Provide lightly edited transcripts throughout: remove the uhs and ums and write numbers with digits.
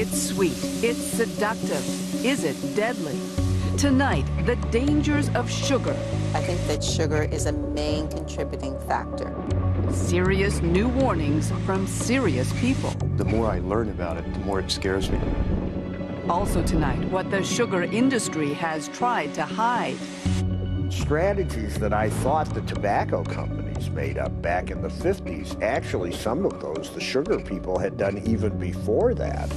It's sweet, it's seductive. Is it deadly? Tonight, the dangers of sugar. I think that sugar is a main contributing factor. Serious new warnings from serious people. The more I learn about it, the more it scares me. Also tonight, what the sugar industry has tried to hide. Strategies that I thought the tobacco companies made up back in the 50s, actually some of those the sugar people had done even before that.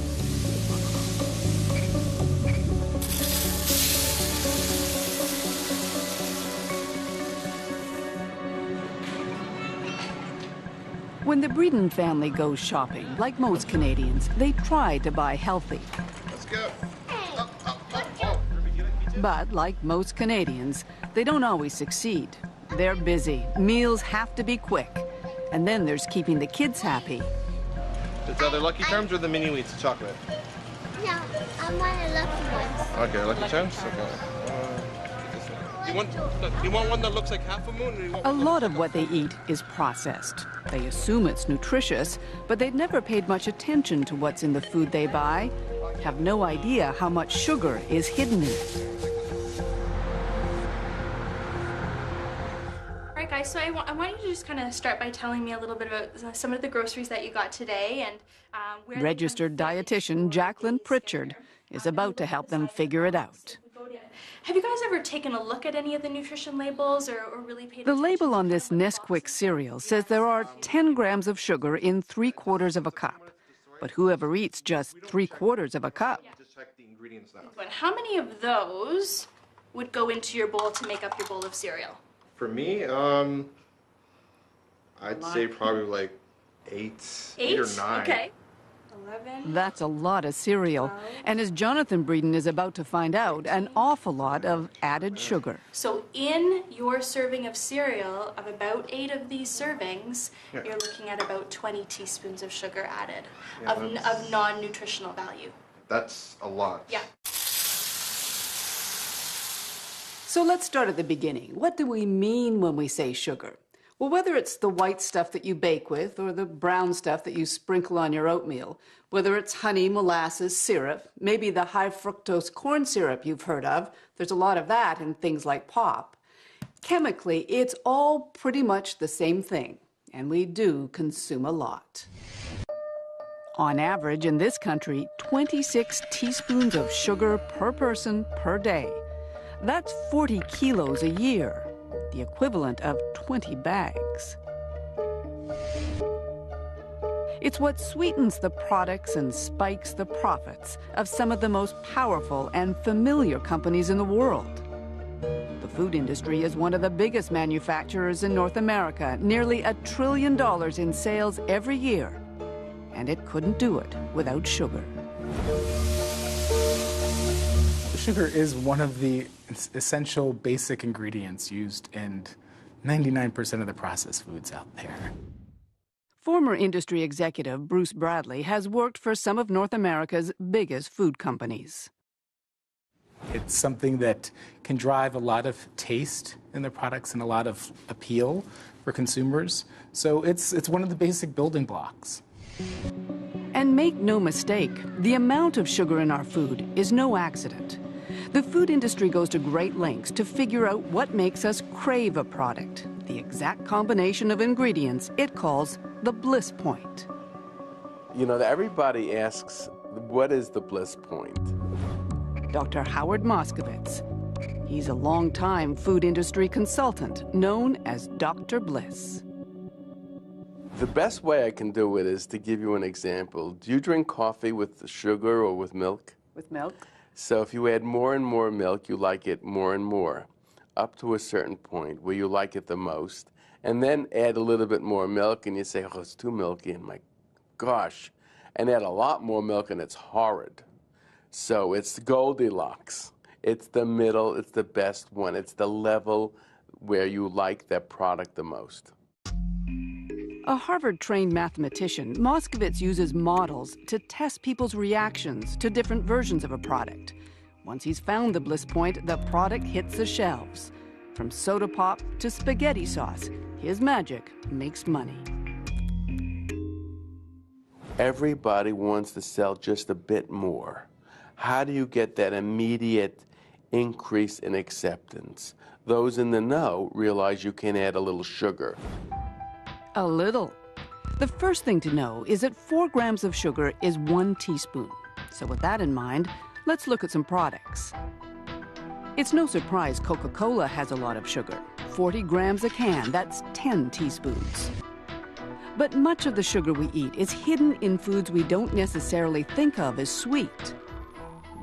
When the Breeden family goes shopping, like most Canadians, they try to buy healthy. Let's go. But like most Canadians, they don't always succeed. They're busy. Meals have to be quick. And then there's keeping the kids happy. It's either Lucky Charms or the mini wheats chocolate. No, I want a Lucky Ones. Okay, Lucky Charms? Okay. You want one that looks like half a moon? Or you want A lot of what they eat is processed. They assume it's nutritious, but they've never paid much attention to what's in the food they buy, have no idea how much sugar is hidden in it. All right, guys, so I want you to just kind of start by telling me a little bit about some of the groceries that you got today and where Registered dietitian Jacqueline Pritchard is about to help them figure it out. Have you guys ever taken a look at any of the nutrition labels or really paid The attention label on to this what the Nesquik cereal says there are 10 grams of sugar in 3/4 of a cup. But whoever eats just 3/4 of a cup? Just check the ingredients now. But how many of those would go into your bowl to make up your bowl of cereal? For me, I'd say probably like eight or 9. Okay. 11. That's a lot of cereal. And as Jonathan Breeden is about to find out, an awful lot of added sugar. So in your serving of cereal, of about 8 of these servings, you're looking at about 20 teaspoons of sugar added of non-nutritional value. That's a lot. Yeah. So let's start at the beginning. What do we mean when we say sugar? Well, whether it's the white stuff that you bake with or the brown stuff that you sprinkle on your oatmeal, whether it's honey, molasses, syrup, maybe the high fructose corn syrup you've heard of, there's a lot of that in things like pop. Chemically, it's all pretty much the same thing, and we do consume a lot. On average, in this country, 26 teaspoons of sugar per person per day. That's 40 kilos a year, the equivalent of 20 bags. It's what sweetens the products and spikes the profits of some of the most powerful and familiar companies in the world. The food industry is one of the biggest manufacturers in North America, nearly $1 trillion in sales every year. And it couldn't do it without sugar. Sugar is one of the essential basic ingredients used in 99% of the processed foods out there. Former industry executive Bruce Bradley has worked for some of North America's biggest food companies. It's something that can drive a lot of taste in the products and a lot of appeal for consumers. So it's one of the basic building blocks. And make no mistake, the amount of sugar in our food is no accident. The food industry goes to great lengths to figure out what makes us crave a product, the exact combination of ingredients it calls the Bliss Point. You know, everybody asks, what is the Bliss Point? Dr. Howard Moskowitz. He's a long-time food industry consultant known as Dr. Bliss. The best way I can do it is to give you an example. Do you drink coffee with sugar or with milk? With milk? So if you add more and more milk, you like it more and more, up to a certain point where you like it the most. And then add a little bit more milk and you say, oh, it's too milky, and my gosh. And add a lot more milk and it's horrid. So it's Goldilocks. It's the middle, it's the best one. It's the level where you like that product the most. A Harvard-trained mathematician, Moskowitz uses models to test people's reactions to different versions of a product. Once he's found the Bliss Point, the product hits the shelves. From soda pop to spaghetti sauce, his magic makes money. Everybody wants to sell just a bit more. How do you get that immediate increase in acceptance? Those in the know realize you can add a little sugar. A little. The first thing to know is that 4 grams of sugar is 1 teaspoon. So with that in mind, let's look at some products. It's no surprise Coca-Cola has a lot of sugar. 40 grams a can, that's 10 teaspoons. But much of the sugar we eat is hidden in foods we don't necessarily think of as sweet.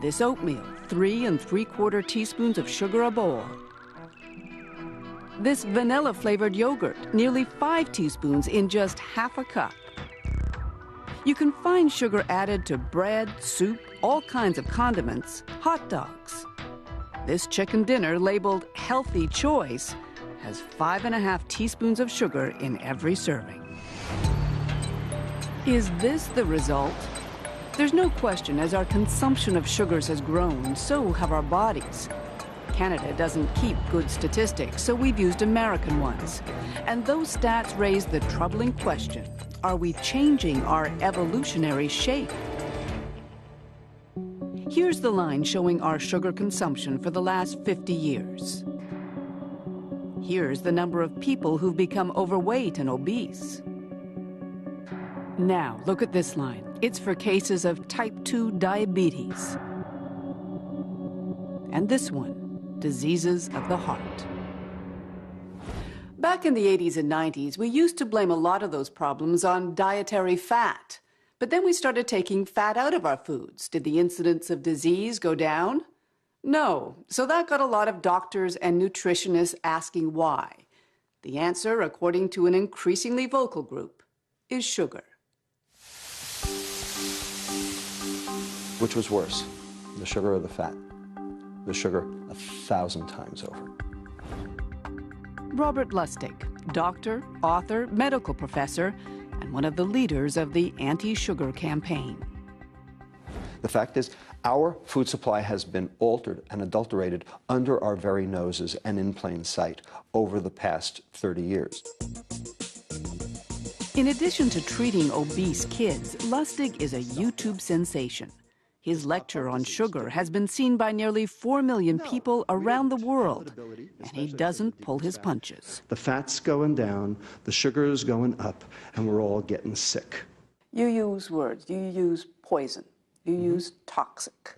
This oatmeal, 3 3/4 teaspoons of sugar a bowl. This vanilla-flavored yogurt, nearly 5 teaspoons in just half a cup. You can find sugar added to bread, soup, all kinds of condiments, hot dogs. This chicken dinner, labeled healthy choice, has 5½ teaspoons of sugar in every serving. Is this the result? There's no question, as our consumption of sugars has grown, so have our bodies. Canada doesn't keep good statistics, so we've used American ones. And those stats raise the troubling question, are we changing our evolutionary shape? Here's the line showing our sugar consumption for the last 50 years. Here's the number of people who've become overweight and obese. Now, look at this line. It's for cases of type 2 diabetes. And this one, diseases of the heart. Back in the 80s and 90s, we used to blame a lot of those problems on dietary fat. But then we started taking fat out of our foods. Did the incidence of disease go down? No. So that got a lot of doctors and nutritionists asking why. The answer, according to an increasingly vocal group, is sugar. Which was worse, the sugar or the fat? The sugar 1,000 times over. Robert Lustig, doctor, author, medical professor, and one of the leaders of the anti-sugar campaign. The fact is, our food supply has been altered and adulterated under our very noses and in plain sight over the past 30 years. In addition to treating obese kids, Lustig is a YouTube sensation. His lecture on sugar has been seen by nearly 4 million people around the world, and he doesn't pull his punches. The fat's going down, the sugar is going up, and we're all getting sick. You use words. You use poison. You use toxic.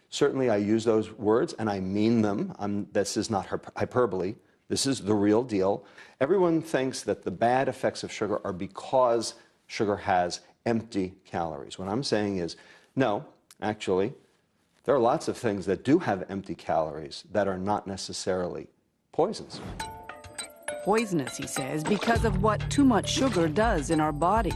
Certainly I use those words, and I mean them. This is not hyperbole. This is the real deal. Everyone thinks that the bad effects of sugar are because sugar has empty calories. What I'm saying is, no, actually, there are lots of things that do have empty calories that are not necessarily poisons. Poisonous, he says, because of what too much sugar does in our body.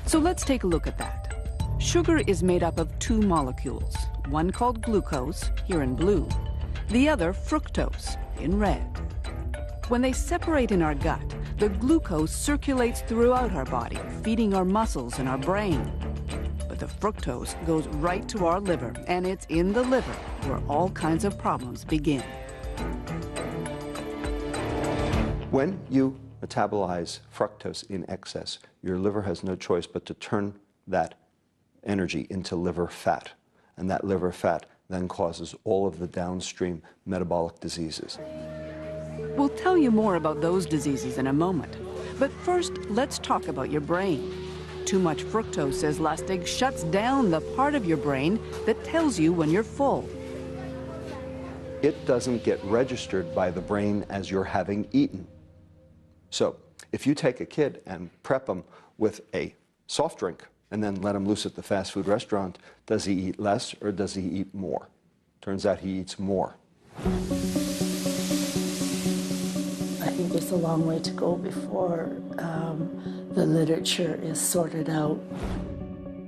So let's take a look at that. Sugar is made up of 2 molecules, one called glucose, here in blue, the other fructose, in red. When they separate in our gut, the glucose circulates throughout our body, feeding our muscles and our brain. But the fructose goes right to our liver, and it's in the liver where all kinds of problems begin. When you metabolize fructose in excess, your liver has no choice but to turn that energy into liver fat. And that liver fat then causes all of the downstream metabolic diseases. We'll tell you more about those diseases in a moment. But first, let's talk about your brain. Too much fructose, says Lustig, shuts down the part of your brain that tells you when you're full. It doesn't get registered by the brain as you're having eaten. So if you take a kid and prep him with a soft drink and then let him loose at the fast food restaurant, does he eat less or does he eat more? Turns out he eats more. I think there's a long way to go before the literature is sorted out.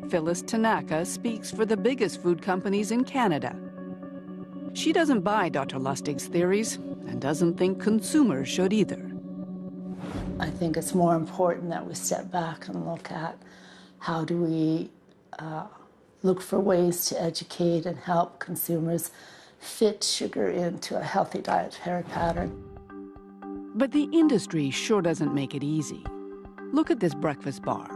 Phyllis Tanaka speaks for the biggest food companies in Canada. She doesn't buy Dr. Lustig's theories and doesn't think consumers should either. I think it's more important that we step back and look at how do we look for ways to educate and help consumers fit sugar into a healthy dietary pattern. But the industry sure doesn't make it easy. Look at this breakfast bar.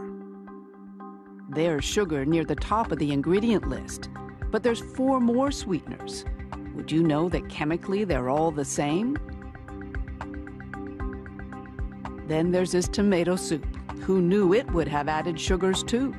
There's sugar near the top of the ingredient list, but there's 4 more sweeteners. Would you know that chemically they're all the same? Then there's this tomato soup. Who knew it would have added sugars too?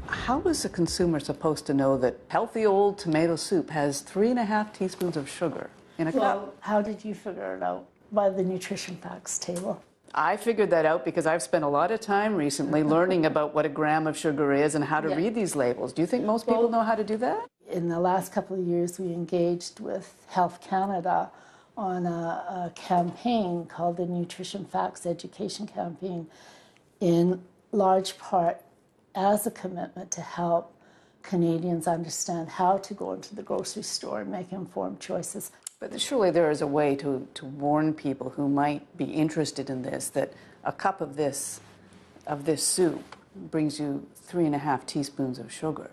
How is a consumer supposed to know that healthy old tomato soup has 3.5 teaspoons of sugar in a cup? Well, how did you figure it out? By the nutrition facts table. I figured that out because I've spent a lot of time recently learning about what a gram of sugar is and how to read these labels. Do you think most people know how to do that? In the last couple of years, we engaged with Health Canada on a campaign called the Nutrition Facts Education Campaign, in large part as a commitment to help Canadians understand how to go into the grocery store and make informed choices. But surely there is a way to warn people who might be interested in this that a cup of this soup brings you 3.5 teaspoons of sugar.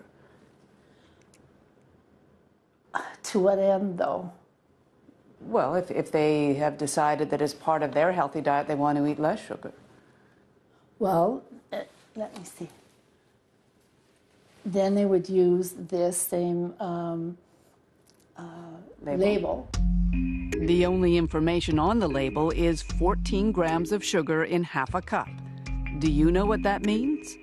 To what end, though? Well, if they have decided that as part of their healthy diet they want to eat less sugar. Well, let me see. Then they would use this same label. The only information on the label is 14 grams of sugar in half a cup. Do you know what that means?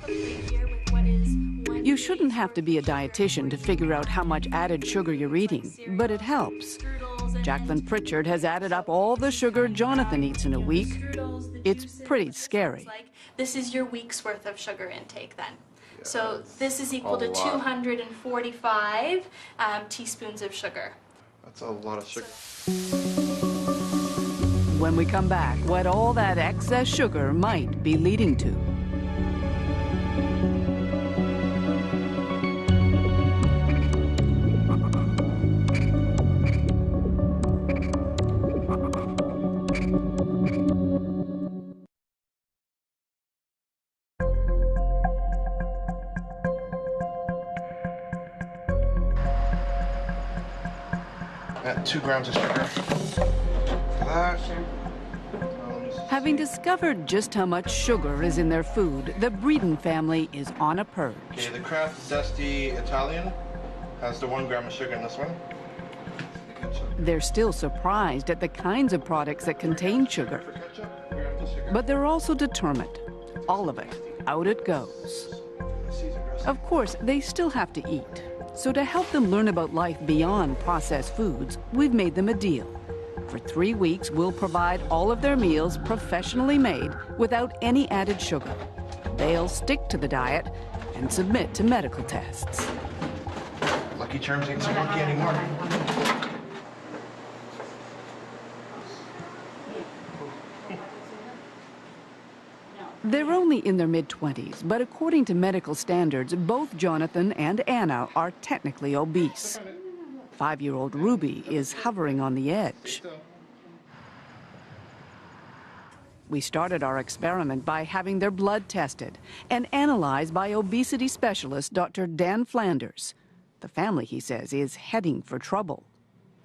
You shouldn't have to be a dietitian to figure out how much added sugar you're eating, but it helps. Jacqueline Pritchard has added up all the sugar Jonathan eats in a week. It's pretty scary. This is your week's worth of sugar intake then. So this is equal to 245 teaspoons of sugar. That's a lot of sugar. When we come back, what all that excess sugar might be leading to. At 2 grams of sugar. Having discovered just how much sugar is in their food, the Breeden family is on a purge. Okay, the Kraft Zesty Italian has the 1 gram of sugar in this one. They're still surprised at the kinds of products that contain sugar. But they're also determined. All of it, out it goes. Of course, they still have to eat. So to help them learn about life beyond processed foods, we've made them a deal. For 3 weeks, we'll provide all of their meals professionally made without any added sugar. They'll stick to the diet and submit to medical tests. Lucky Charms ain't so lucky anymore. They're only in their mid-20s, but according to medical standards, both Jonathan and Anna are technically obese. 5-year-old Ruby is hovering on the edge. We started our experiment by having their blood tested and analyzed by obesity specialist Dr. Dan Flanders. The family, he says, is heading for trouble.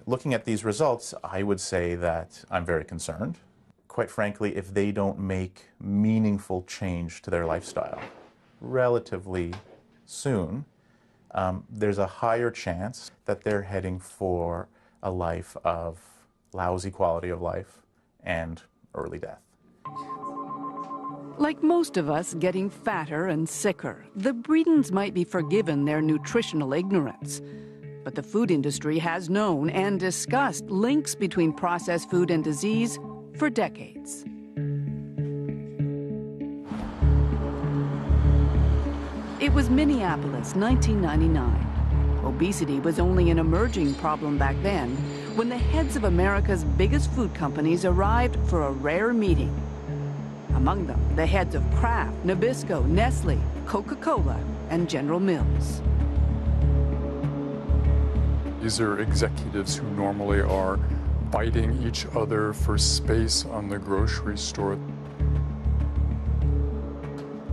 Looking at these results, I would say that I'm very concerned. Quite frankly, if they don't make meaningful change to their lifestyle relatively soon, there's a higher chance that they're heading for a life of lousy quality of life and early death. Like most of us getting fatter and sicker, the Breedens might be forgiven their nutritional ignorance. But the food industry has known and discussed links between processed food and disease for decades. It was Minneapolis, 1999. Obesity was only an emerging problem back then when the heads of America's biggest food companies arrived for a rare meeting. Among them, the heads of Kraft, Nabisco, Nestle, Coca-Cola, and General Mills. These are executives who normally are fighting each other for space on the grocery store.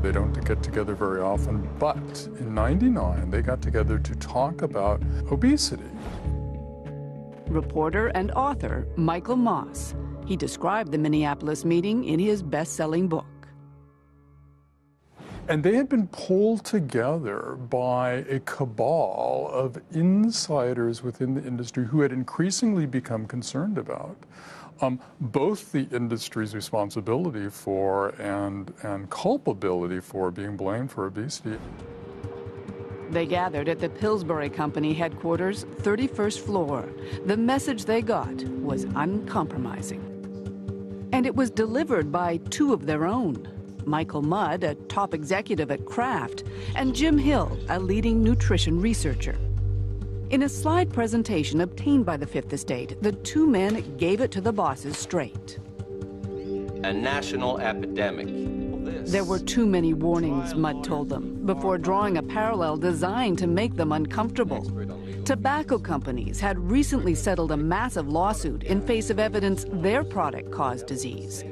They don't get together very often, but in '99, they got together to talk about obesity. Reporter and author Michael Moss. He described the Minneapolis meeting in his best-selling book. And they had been pulled together by a cabal of insiders within the industry who had increasingly become concerned about both the industry's responsibility for and culpability for being blamed for obesity. They gathered at the Pillsbury Company headquarters, 31st floor. The message they got was uncompromising. And it was delivered by two of their own, Michael Mudd, a top executive at Kraft, and Jim Hill, a leading nutrition researcher. In a slide presentation obtained by the Fifth Estate, the two men gave it to the bosses straight. A national epidemic. There were too many warnings, Mudd told them, before drawing a parallel designed to make them uncomfortable. Tobacco companies had recently settled a massive lawsuit in face of evidence their product caused disease.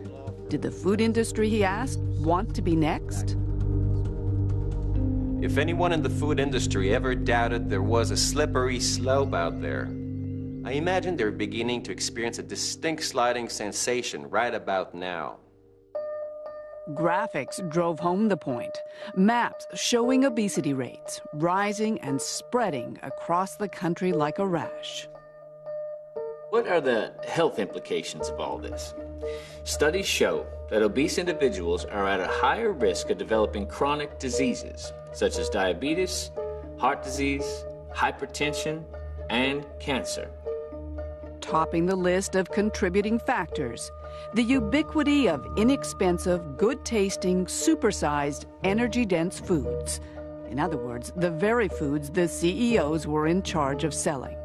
Did the food industry, he asked, want to be next? If anyone in the food industry ever doubted there was a slippery slope out there, I imagine they're beginning to experience a distinct sliding sensation right about now. Graphics drove home the point. Maps showing obesity rates rising and spreading across the country like a rash. What are the health implications of all this? Studies show that obese individuals are at a higher risk of developing chronic diseases such as diabetes, heart disease, hypertension, and cancer. Topping the list of contributing factors, the ubiquity of inexpensive, good-tasting, supersized, energy-dense foods. In other words, the very foods the CEOs were in charge of selling.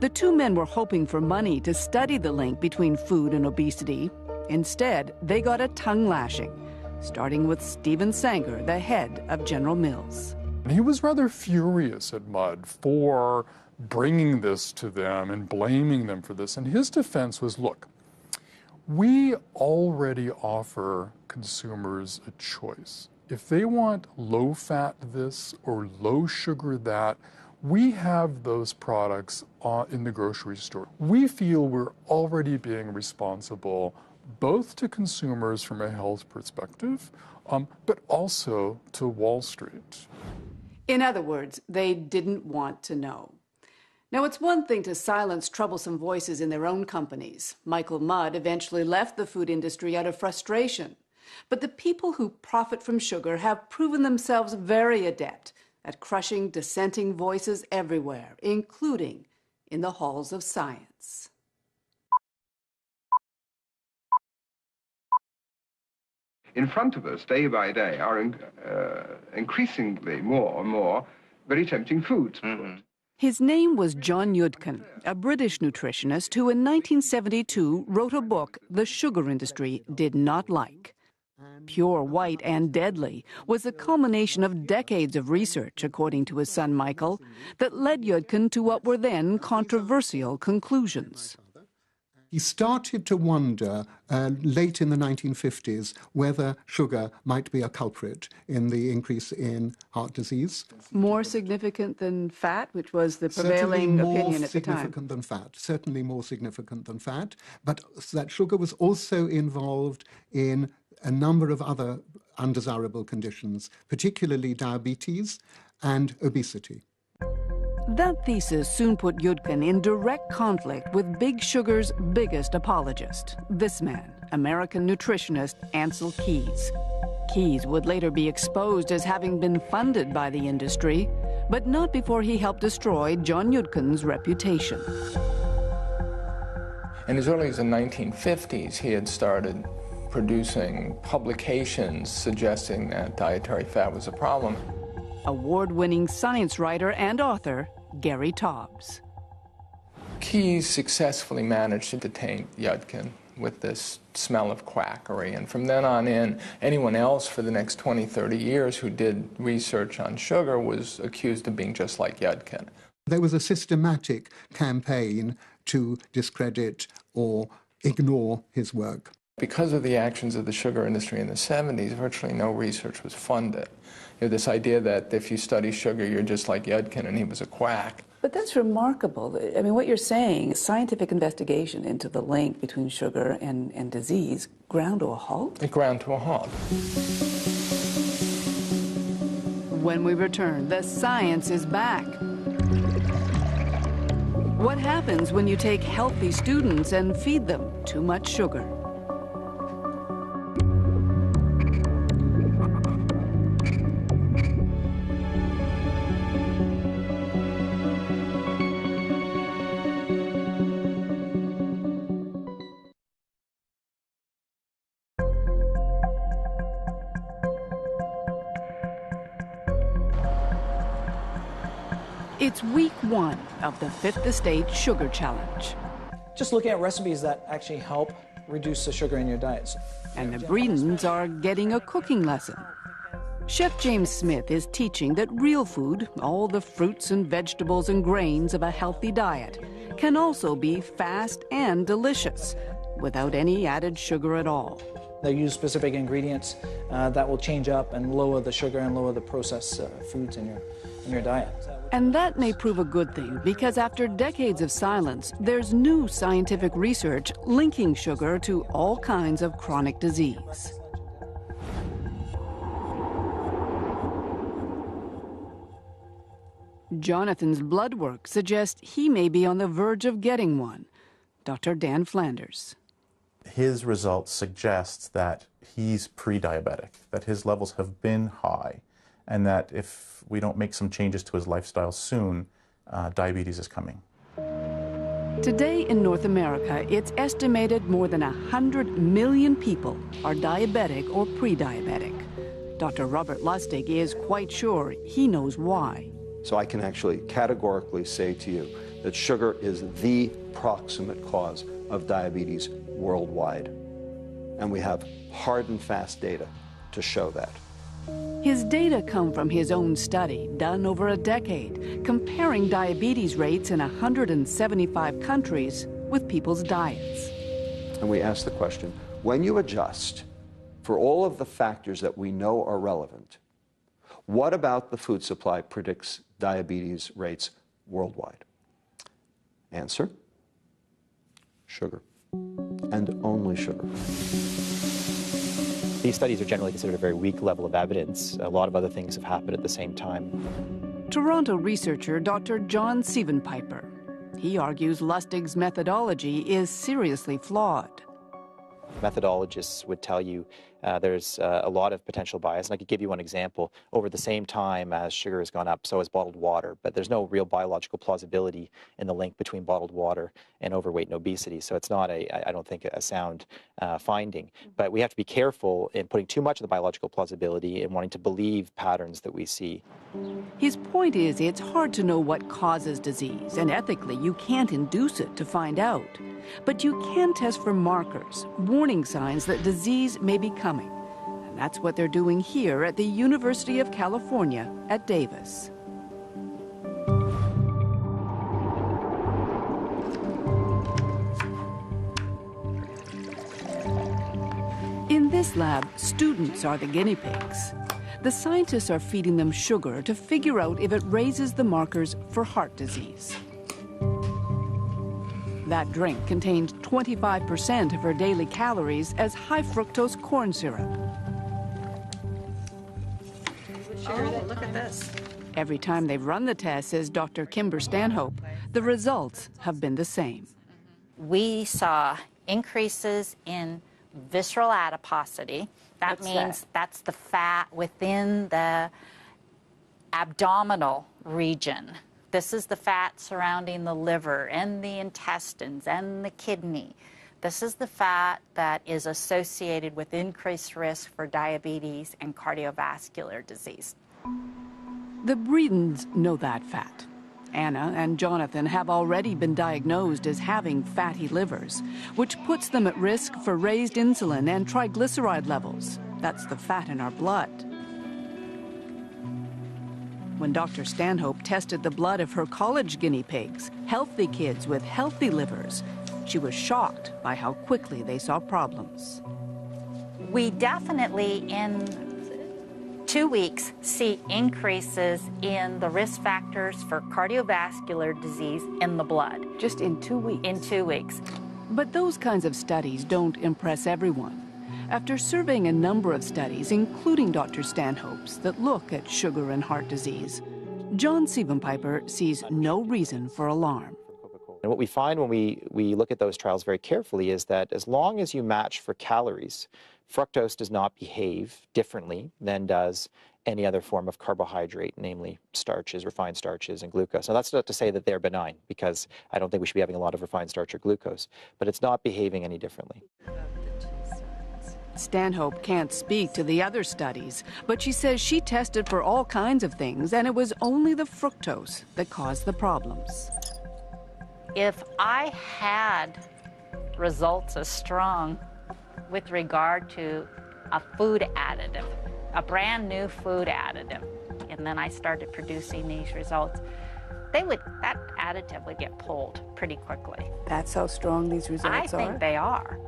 The two men were hoping for money to study the link between food and obesity. Instead, they got a tongue lashing, starting with Stephen Sanger, the head of General Mills. He was rather furious at Mudd for bringing this to them and blaming them for this. And his defense was, look, we already offer consumers a choice. If they want low-fat this or low-sugar that, we have those products in the grocery store. We feel we're already being responsible both to consumers from a health perspective, but also to Wall Street. In other words, they didn't want to know. Now, it's one thing to silence troublesome voices in their own companies. Michael Mudd eventually left the food industry out of frustration. But the people who profit from sugar have proven themselves very adept at crushing dissenting voices everywhere, including in the halls of science. In front of us, day by day, are increasingly more and more very tempting foods. His name was John Yudkin, a British nutritionist who in 1972 wrote a book the sugar industry did not like. Pure, white, and deadly was the culmination of decades of research, according to his son Michael, that led Yudkin to what were then controversial conclusions. He started to wonder late in the 1950s whether sugar might be a culprit in the increase in heart disease. More significant than fat, which was the prevailing opinion at the time. Certainly more significant than fat, certainly more significant than fat, but that sugar was also involved in a number of other undesirable conditions, particularly diabetes and obesity. That thesis soon put Yudkin in direct conflict with Big Sugar's biggest apologist, this man, American nutritionist Ancel Keys. Keys would later be exposed as having been funded by the industry, but not before he helped destroy John Yudkin's reputation. And as early as the 1950s, he had started producing publications suggesting that dietary fat was a problem. Award-winning science writer and author Gary Taubes. Keys successfully managed to detain Yudkin with this smell of quackery, and from then on in, anyone else for the next 20, 30 years who did research on sugar was accused of being just like Yudkin. There was a systematic campaign to discredit or ignore his work. Because of the actions of the sugar industry in the 70s, virtually no research was funded. You know, this idea that if you study sugar, you're just like Yudkin and he was a quack. But that's remarkable. I mean, what you're saying, scientific investigation into the link between sugar and disease ground to a halt? It ground to a halt. When we return, the science is back. What happens when you take healthy students and feed them too much sugar? It's week 1 of the 5th Estate Sugar Challenge. Just looking at recipes that actually help reduce the sugar in your diets. And the Breedens are getting a cooking lesson. Chef James Smith is teaching that real food, all the fruits and vegetables and grains of a healthy diet, can also be fast and delicious without any added sugar at all. They use specific ingredients that will change up and lower the sugar and lower the processed foods in your diet. And that may prove a good thing, because after decades of silence, there's new scientific research linking sugar to all kinds of chronic disease. Jonathan's blood work suggests he may be on the verge of getting one. Dr. Dan Flanders. His results suggest that he's pre-diabetic, that his levels have been high, and that if we don't make some changes to his lifestyle soon, diabetes is coming. Today in North America, it's estimated more than 100 million people are diabetic or pre-diabetic. Dr. Robert Lustig is quite sure he knows why. So I can actually categorically say to you that sugar is the proximate cause of diabetes worldwide. And we have hard and fast data to show that. His data come from his own study, done over a decade, comparing diabetes rates in 175 countries with people's diets. And we ask the question, when you adjust for all of the factors that we know are relevant, what about the food supply predicts diabetes rates worldwide? Answer, sugar, and only sugar. These studies are generally considered a very weak level of evidence. A lot of other things have happened at the same time. Toronto researcher Dr. John Sievenpiper. He argues Lustig's methodology is seriously flawed. Methodologists would tell you there's a lot of potential bias. And I could give you one example. Over the same time as sugar has gone up, so has bottled water. But there's no real biological plausibility in the link between bottled water and overweight and obesity. So it's not, I don't think, a sound finding. But we have to be careful in putting too much of the biological plausibility and wanting to believe patterns that we see. His point is it's hard to know what causes disease, and ethically you can't induce it to find out. But you can test for markers, warning signs that disease may be coming. And that's what they're doing here at the University of California at Davis. In this lab, students are the guinea pigs. The scientists are feeding them sugar to figure out if it raises the markers for heart disease. That drink contained 25% of her daily calories as high fructose corn syrup. Oh, look at this. Every time they've run the test, says Dr. Kimber Stanhope, the results have been the same. We saw increases in visceral adiposity. That means that's the fat within the abdominal region. This is the fat surrounding the liver and the intestines and the kidney. This is the fat that is associated with increased risk for diabetes and cardiovascular disease. The Breedens know that fat. Anna and Jonathan have already been diagnosed as having fatty livers, which puts them at risk for raised insulin and triglyceride levels. That's the fat in our blood. When Dr. Stanhope tested the blood of her college guinea pigs, healthy kids with healthy livers, she was shocked by how quickly they saw problems. We definitely, in 2 weeks, see increases in the risk factors for cardiovascular disease in the blood. Just in 2 weeks? In 2 weeks. But those kinds of studies don't impress everyone. After surveying a number of studies, including Dr. Stanhope's, that look at sugar and heart disease, John Siebenpiper sees no reason for alarm. And what we find when we look at those trials very carefully is that as long as you match for calories, fructose does not behave differently than does any other form of carbohydrate, namely starches, refined starches, and glucose. Now, that's not to say that they're benign, because I don't think we should be having a lot of refined starch or glucose, but it's not behaving any differently. Stanhope can't speak to the other studies, but she says she tested for all kinds of things, and it was only the fructose that caused the problems. If I had results as strong with regard to a food additive, a brand new food additive, and then I started producing these results, that additive would get pulled pretty quickly. That's how strong these results are? I think they are.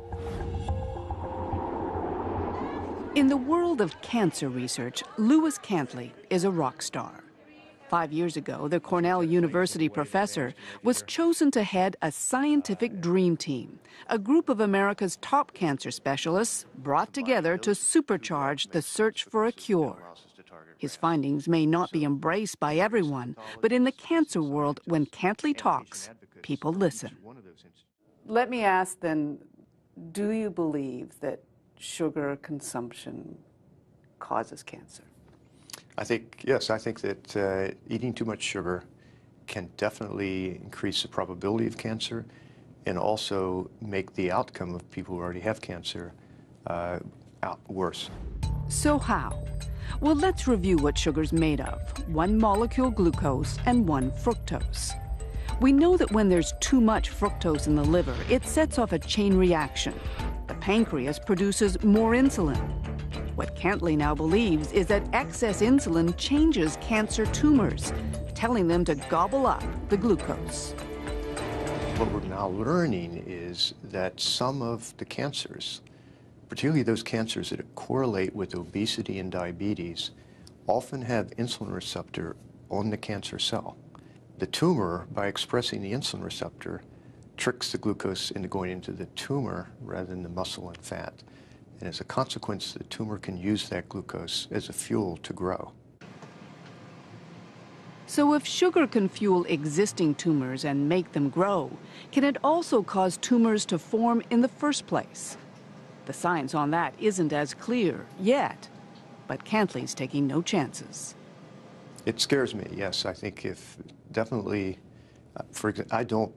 In the world of cancer research, Lewis Cantley is a rock star. 5 years ago, the Cornell University professor was chosen to head a scientific dream team, a group of America's top cancer specialists brought together to supercharge the search for a cure. His findings may not be embraced by everyone, but in the cancer world, when Cantley talks, people listen. Let me ask then, do you believe that sugar consumption causes cancer? Yes, I think that eating too much sugar can definitely increase the probability of cancer and also make the outcome of people who already have cancer worse. So how? Well, let's review what sugar's made of. 1 molecule glucose and 1 fructose. We know that when there's too much fructose in the liver, it sets off a chain reaction. The pancreas produces more insulin. What Cantley now believes is that excess insulin changes cancer tumors, telling them to gobble up the glucose. What we're now learning is that some of the cancers, particularly those cancers that correlate with obesity and diabetes, often have insulin receptor on the cancer cell. The tumor, by expressing the insulin receptor, tricks the glucose into going into the tumor rather than the muscle and fat. And as a consequence, the tumor can use that glucose as a fuel to grow. So if sugar can fuel existing tumors and make them grow, can it also cause tumors to form in the first place? The science on that isn't as clear yet, but Cantley's taking no chances. It scares me, yes. I think if definitely, for example,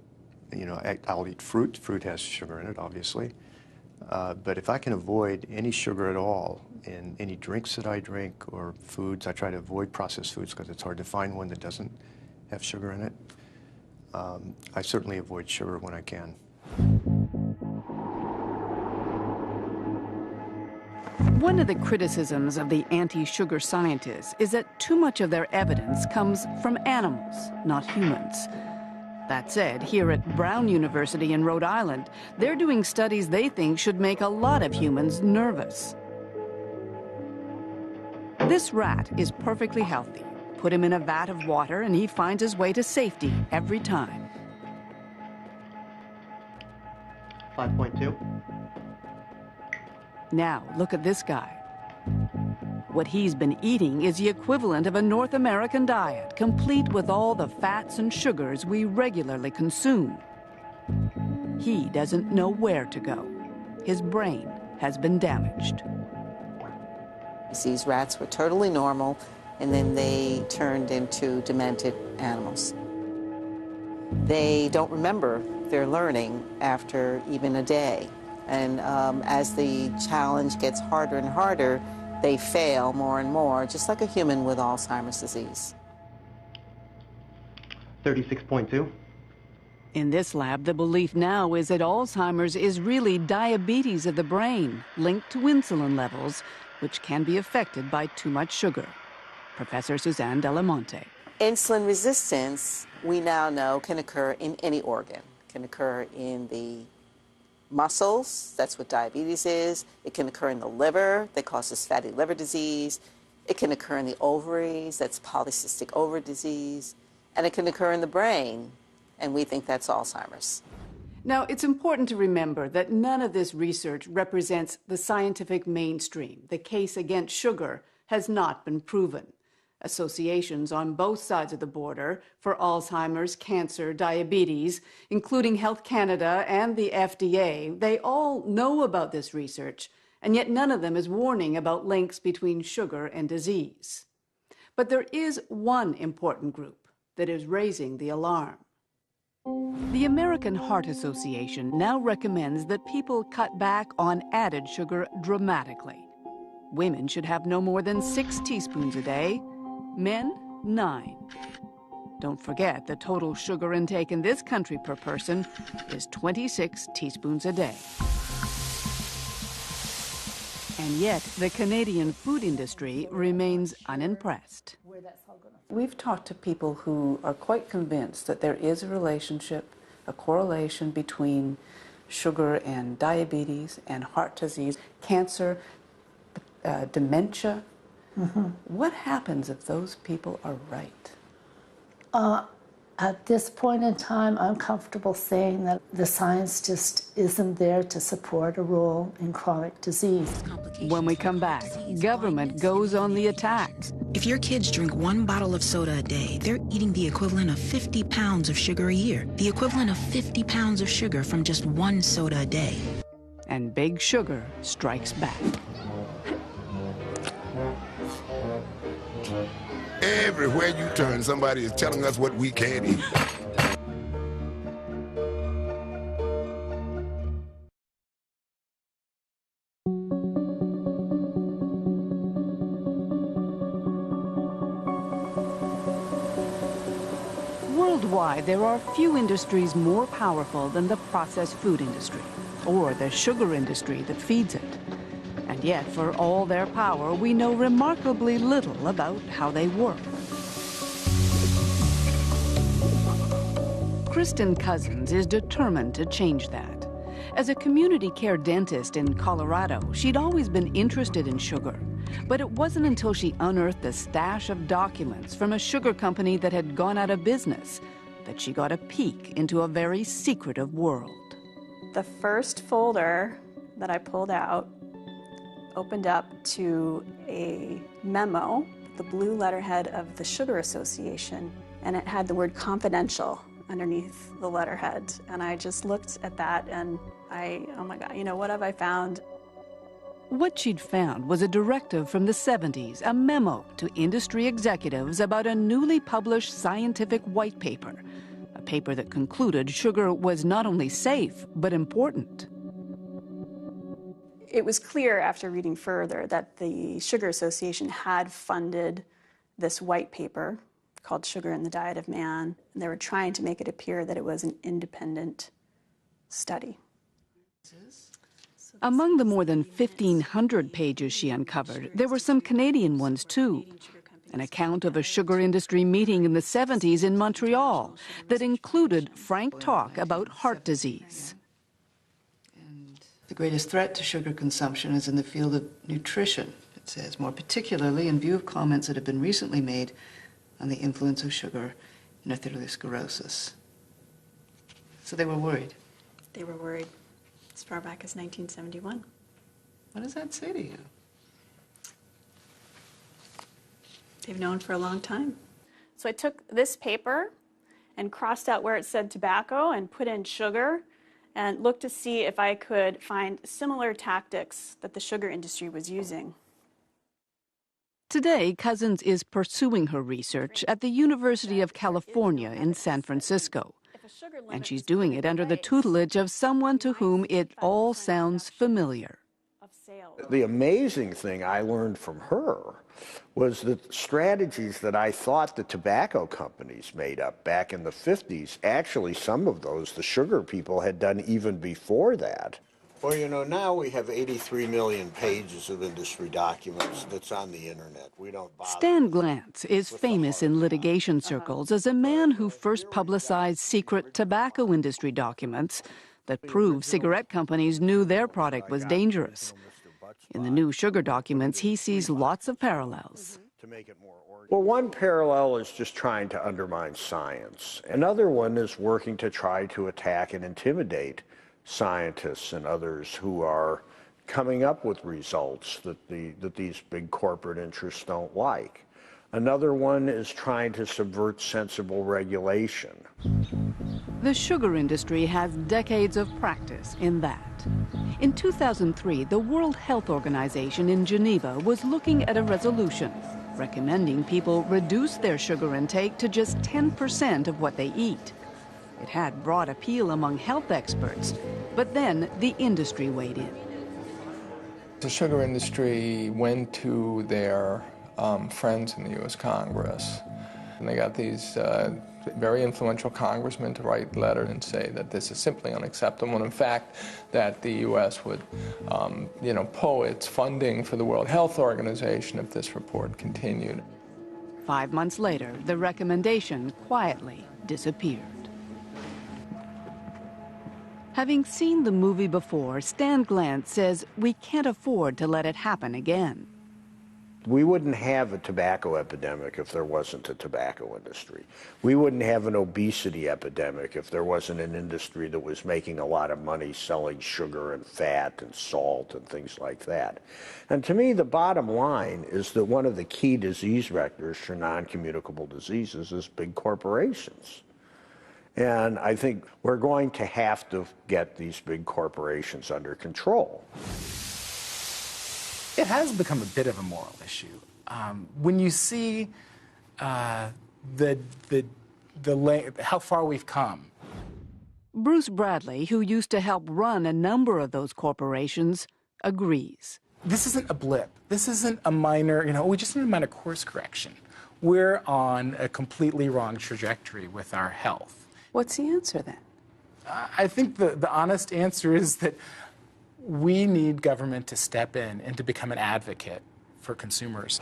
I'll eat fruit. Fruit has sugar in it, obviously. But if I can avoid any sugar at all in any drinks that I drink or foods, I try to avoid processed foods because it's hard to find one that doesn't have sugar in it. I certainly avoid sugar when I can. One of the criticisms of the anti-sugar scientists is that too much of their evidence comes from animals, not humans. That said, here at Brown University in Rhode Island, they're doing studies they think should make a lot of humans nervous. This rat is perfectly healthy. Put him in a vat of water and he finds his way to safety every time. 5.2. Now, look at this guy. What he's been eating is the equivalent of a North American diet, complete with all the fats and sugars we regularly consume. He doesn't know where to go. His brain has been damaged. These rats were totally normal, and then they turned into demented animals. They don't remember their learning after even a day. And as the challenge gets harder and harder, they fail more and more, just like a human with Alzheimer's disease. 36.2. In this lab, the belief now is that Alzheimer's is really diabetes of the brain, linked to insulin levels, which can be affected by too much sugar. Professor Suzanne Delamonte. Insulin resistance, we now know, can occur in any organ. It can occur in the muscles, that's what diabetes is. It can occur in the liver, that causes fatty liver disease. It can occur in the ovaries, that's polycystic ovary disease. And it can occur in the brain, and we think that's Alzheimer's. Now, it's important to remember that none of this research represents the scientific mainstream. The case against sugar has not been proven. Associations on both sides of the border for Alzheimer's, cancer, diabetes, including Health Canada and the FDA, they all know about this research, and yet none of them is warning about links between sugar and disease. But there is one important group that is raising the alarm. The American Heart Association now recommends that people cut back on added sugar dramatically. Women should have no more than 6 teaspoons a day, men 9. Don't forget the total sugar intake in this country per person is 26 teaspoons a day. And yet, the Canadian food industry remains unimpressed. We've talked to people who are quite convinced that there is a relationship, a correlation between sugar and diabetes and heart disease, cancer, dementia. What happens if those people are right? At this point in time, I'm comfortable saying that the science just isn't there to support a role in chronic disease. When we come back, government goes on the attack. If your kids drink 1 bottle of soda a day, they're eating the equivalent of 50 pounds of sugar a year. The equivalent of 50 pounds of sugar from just 1 soda a day. And Big Sugar strikes back. Everywhere you turn, somebody is telling us what we can't eat. Worldwide, there are few industries more powerful than the processed food industry, or the sugar industry that feeds it. And yet, for all their power, we know remarkably little about how they work. Kristen Cousins is determined to change that. As a community care dentist in Colorado, she'd always been interested in sugar. But it wasn't until she unearthed a stash of documents from a sugar company that had gone out of business that she got a peek into a very secretive world. The first folder that I pulled out opened up to a memo, the blue letterhead of the Sugar Association, and it had the word confidential underneath the letterhead. And I just looked at that and oh my God, you know, what have I found? What she'd found was a directive from the 70s, a memo to industry executives about a newly published scientific white paper, a paper that concluded sugar was not only safe, but important. It was clear after reading further that the Sugar Association had funded this white paper called Sugar in the Diet of Man, and they were trying to make it appear that it was an independent study. Among the more than 1,500 pages she uncovered, there were some Canadian ones too. An account of a sugar industry meeting in the 70s in Montreal that included frank talk about heart disease. The greatest threat to sugar consumption is in the field of nutrition, it says, more particularly in view of comments that have been recently made on the influence of sugar in atherosclerosis. So they were worried. They were worried as far back as 1971. What does that say to you? They've known for a long time. So I took this paper and crossed out where it said tobacco and put in sugar and looked to see if I could find similar tactics that the sugar industry was using. Today, Cousins is pursuing her research at the University of California in San Francisco. And she's doing it under the tutelage of someone to whom it all sounds familiar. The amazing thing I learned from her was the strategies that I thought the tobacco companies made up back in the 50s. Actually, some of those the sugar people had done even before that. Well, you know, now we have 83 million pages of industry documents that's on the internet. We don't bother. Stan Glantz is famous in litigation circles as a man who first publicized secret tobacco industry documents that prove cigarette companies knew their product was dangerous. In the new sugar documents, he sees lots of parallels. make it more organized. Well, one parallel is just trying to undermine science. Another one is working to try to attack and intimidate scientists and others who are coming up with results that these big corporate interests don't like. Another one is trying to subvert sensible regulation. The sugar industry has decades of practice in that. In 2003, the World Health Organization in Geneva was looking at a resolution recommending people reduce their sugar intake to just 10% of what they eat. It had broad appeal among health experts, but then the industry weighed in. The sugar industry went to their friends in the U.S. Congress, and they got these very influential congressmen to write a letter and say that this is simply unacceptable, and in fact that the U.S. would pull its funding for the World Health Organization if this report continued. 5 months later, the recommendation quietly disappeared. Having seen the movie before, Stan Glantz says we can't afford to let it happen again. We wouldn't have a tobacco epidemic if there wasn't a tobacco industry. We wouldn't have an obesity epidemic if there wasn't an industry that was making a lot of money selling sugar and fat and salt and things like that. And to me, the bottom line is that one of the key disease vectors for non-communicable diseases is big corporations. And I think we're going to have to get these big corporations under control. It has become a bit of a moral issue. When you see how far we've come. Bruce Bradley, who used to help run a number of those corporations, agrees. This isn't a blip. This isn't a minor, we just need a minor course correction. We're on a completely wrong trajectory with our health. What's the answer then? I think the honest answer is that we need government to step in and to become an advocate for consumers.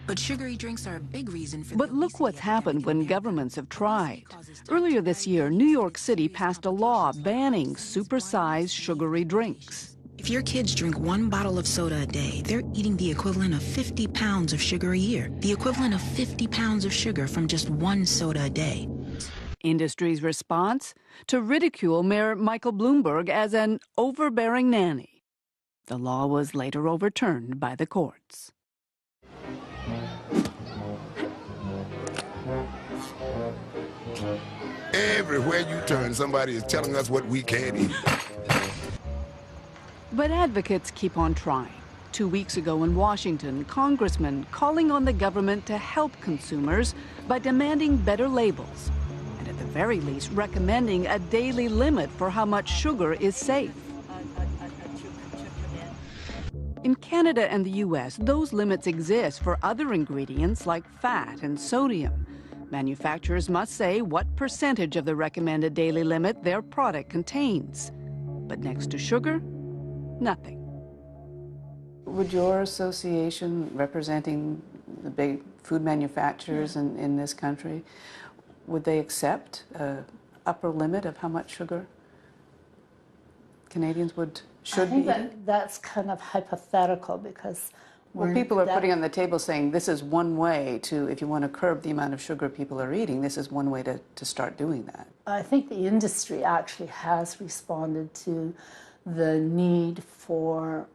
But sugary drinks are a big reason for. But look what's happened when governments have tried. Earlier this year, New York City passed a law banning supersized sugary drinks. If your kids drink 1 bottle of soda a day, they're eating the equivalent of 50 pounds of sugar a year. The equivalent of 50 pounds of sugar from just 1 soda a day. Industry's response? To ridicule Mayor Michael Bloomberg as an overbearing nanny. The law was later overturned by the courts. Everywhere you turn, somebody is telling us what we can't eat. But advocates keep on trying. 2 weeks ago in Washington, congressmen calling on the government to help consumers by demanding better labels. At the very least, recommending a daily limit for how much sugar is safe. In Canada and the U.S., those limits exist for other ingredients like fat and sodium. Manufacturers must say what percentage of the recommended daily limit their product contains. But next to sugar, nothing. Would your association, representing the big food manufacturers in this country, would they accept an upper limit of how much sugar Canadians should be eating? That's kind of hypothetical because people are putting on the table saying this is one way to, if you want to curb the amount of sugar people are eating, this is one way to start doing that. I think the industry actually has responded to the need for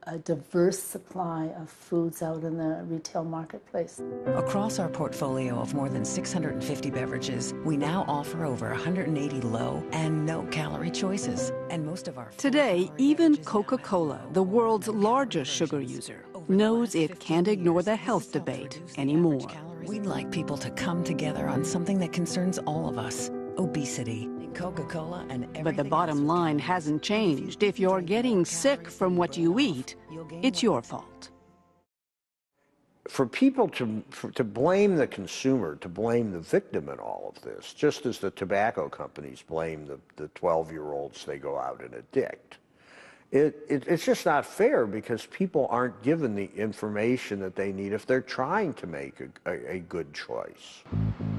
a diverse supply of foods out in the retail marketplace. Across our portfolio of more than 650 beverages, we now offer over 180 low and no-calorie choices. And most of our today, even Coca-Cola, the world's largest sugar user, knows it can't ignore the health debate anymore. We'd like people to come together on something that concerns all of us: obesity. Coca-Cola and everything. But the bottom line hasn't changed. If you're getting sick from what you eat, it's your fault. For people to blame the consumer, to blame the victim in all of this, just as the tobacco companies blame the 12-year-olds they go out and addict, it's just not fair because people aren't given the information that they need if they're trying to make a good choice.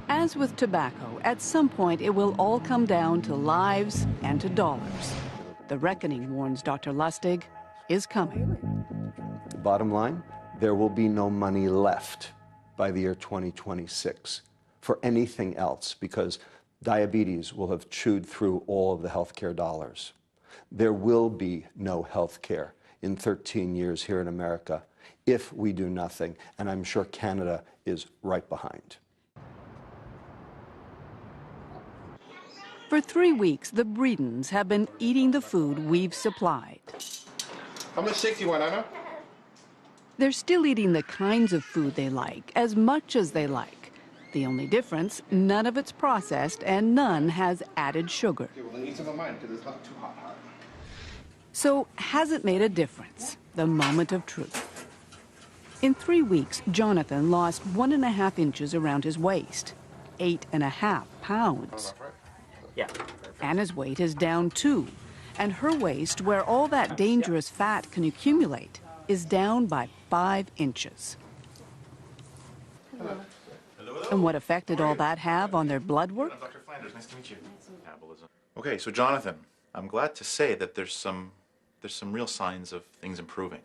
As with tobacco, at some point it will all come down to lives and to dollars. The reckoning, warns Dr. Lustig, is coming. The bottom line, there will be no money left by the year 2026 for anything else, because diabetes will have chewed through all of the healthcare dollars. There will be no healthcare in 13 years here in America if we do nothing, and I'm sure Canada is right behind. For 3 weeks, the Bredens have been eating the food we've supplied. How much shake do you want, Anna? They're still eating the kinds of food they like, as much as they like. The only difference, none of it's processed and none has added sugar. Okay, well, then eat some of mine because it's not too hot. So has it made a difference? The moment of truth. In 3 weeks, Jonathan lost 1.5 inches around his waist, 8.5 pounds. Yeah. Anna's weight is down too, and her waist, where all that dangerous fat can accumulate, is down by 5 inches. Hello. And what effect did all that have on their blood work? I'm Dr. Flanders. Nice to meet you. Metabolism. Okay, so Jonathan, I'm glad to say that there's some real signs of things improving.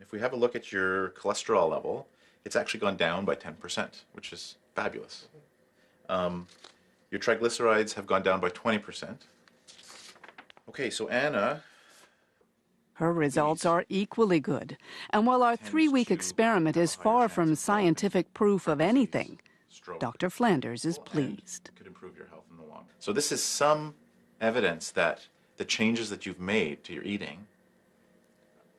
If we have a look at your cholesterol level, it's actually gone down by 10%, which is fabulous. Your triglycerides have gone down by 20%. Okay, so Anna... Her results are equally good. And while our 3-week experiment is far from scientific proof of anything, Dr. Flanders is pleased. Could improve your health in the long run. So this is some evidence that the changes that you've made to your eating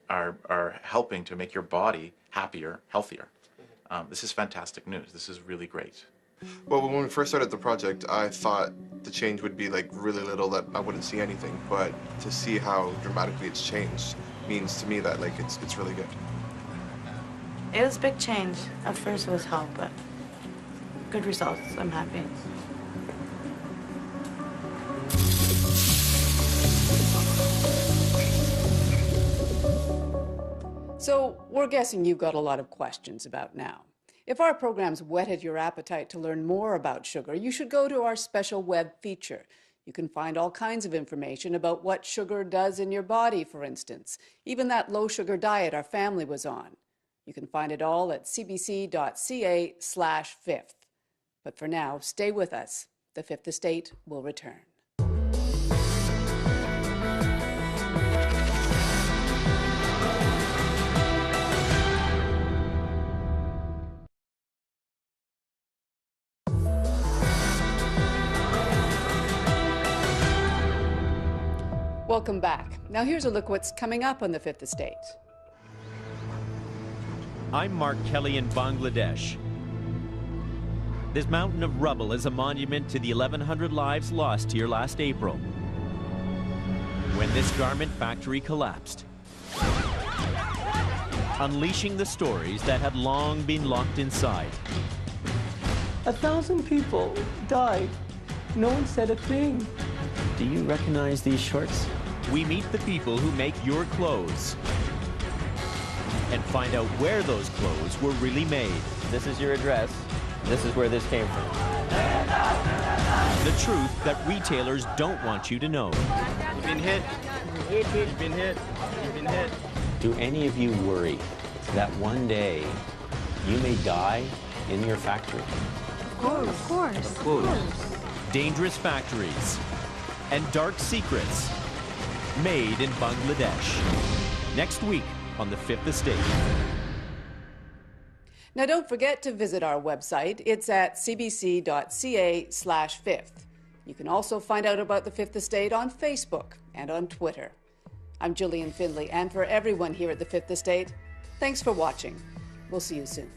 are helping to make your body happier, healthier. This is fantastic news. This is really great. Well, when we first started the project, I thought the change would be like really little, that I wouldn't see anything. But to see how dramatically it's changed means to me that like it's really good. It was a big change. At first it was hell, but good results. I'm happy. So we're guessing you've got a lot of questions about now. If our program's whetted your appetite to learn more about sugar, you should go to our special web feature. You can find all kinds of information about what sugar does in your body, for instance, even that low-sugar diet our family was on. You can find it all at cbc.ca/fifth. But for now, stay with us. The Fifth Estate will return. Welcome back. Now here's a look what's coming up on the Fifth Estate. I'm Mark Kelly in Bangladesh. This mountain of rubble is a monument to the 1,100 lives lost here last April, when this garment factory collapsed, unleashing the stories that had long been locked inside. 1,000 people died. No one said a thing. Do you recognize these shorts? We meet the people who make your clothes and find out where those clothes were really made. This is your address. This is where this came from. The truth that retailers don't want you to know. You've been hit. You've been hit. You've been hit. Do any of you worry that one day you may die in your factory? Of course. Of course. Of course. Dangerous factories and dark secrets made in Bangladesh. Next week on The Fifth Estate. Now don't forget to visit our website. It's at cbc.ca/fifth. You can also find out about the Fifth Estate on Facebook and on Twitter. I'm Gillian Findlay, and for everyone here at the Fifth Estate, thanks for watching. We'll see you soon.